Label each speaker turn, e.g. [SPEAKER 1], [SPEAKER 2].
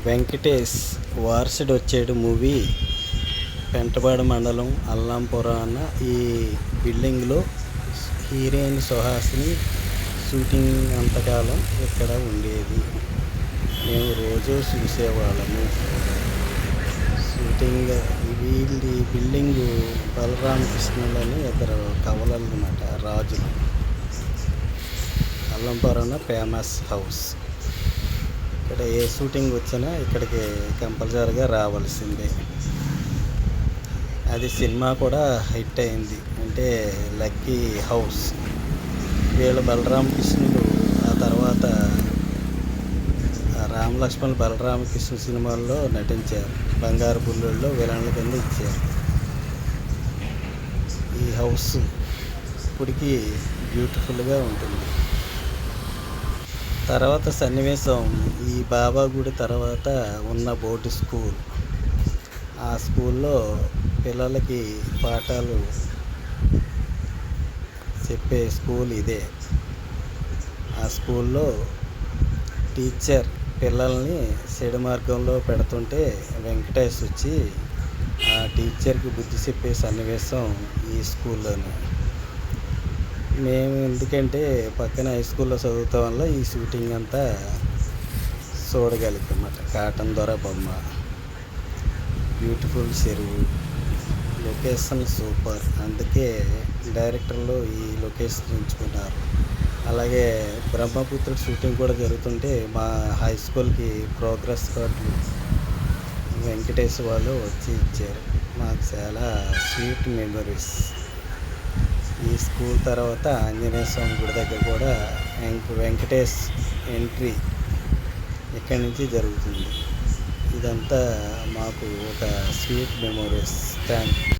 [SPEAKER 1] వెంకటేష్ వారసుడు వచ్చేడు మూవీ పెంటపాడు మండలం అల్లాంపురాన ఈ బిల్డింగ్లో హీరోయిన్ సుహాసిని షూటింగ్ అంతకాలం ఇక్కడ ఉండేది. మేము రోజు చూసేవాళ్ళము షూటింగ్. వీళ్ళది బిల్డింగు బలరామకృష్ణులని ఇద్దరు కవలలు అన్నమాట, రాజులు. అల్లంపురాన ఫేమస్ హౌస్. ఇక్కడ ఏ షూటింగ్ వచ్చినా ఇక్కడికి కంపల్సరీగా రావాల్సిందే. అది సినిమా కూడా హిట్ అయింది, అంటే లక్కీ హౌస్. వీళ్ళ బలరామకృష్ణుడు ఆ తర్వాత రామలక్ష్మణ్ బలరామకృష్ణ సినిమాల్లో నటించారు. బంగారు బుల్లుల్లో విలన్ల కింద ఇచ్చారు. ఈ హౌస్ ఇప్పటికీ బ్యూటిఫుల్గా ఉంటుంది. తర్వాత సన్నివేశం ఈ బాబా గుడి తర్వాత ఉన్న బోర్డు స్కూల్. ఆ స్కూల్లో పిల్లలకి పాఠాలు చెప్పే స్కూల్ ఇదే. ఆ స్కూల్లో టీచర్ పిల్లల్ని చెడు మార్గంలో పెడుతుంటే వెంకటేష్ వచ్చి ఆ టీచర్కి బుద్ధి చెప్పే సన్నివేశం ఈ స్కూల్లోనే. మేము ఎందుకంటే పక్కన హై స్కూల్లో చదువుతాం వల్ల ఈ షూటింగ్ అంతా చూడగలుగుతాం అన్నమాట. కాటన్ దొర బొమ్మ, బ్యూటిఫుల్ చెరువు, లొకేషన్ సూపర్. అందుకే డైరెక్టర్లు ఈ లొకేషన్ ఎంచుకున్నారు. అలాగే బ్రహ్మపుత్రుడు షూటింగ్ కూడా జరుగుతుంటే మా హై స్కూల్కి ప్రోగ్రెస్ కార్డులు వెంకటేష్ వాళ్ళు వచ్చి ఇచ్చారు. మాకు చాలా స్వీట్ మెమరీస్. ఈ స్కూల్ తర్వాత ఆంజనేయ స్వామి గుడి దగ్గర కూడా వెంకటేష్ ఎంట్రీ ఇక్కడి నుంచి జరుగుతుంది. ఇదంతా మాకు ఒక స్వీట్ మెమరీస్. Thank you.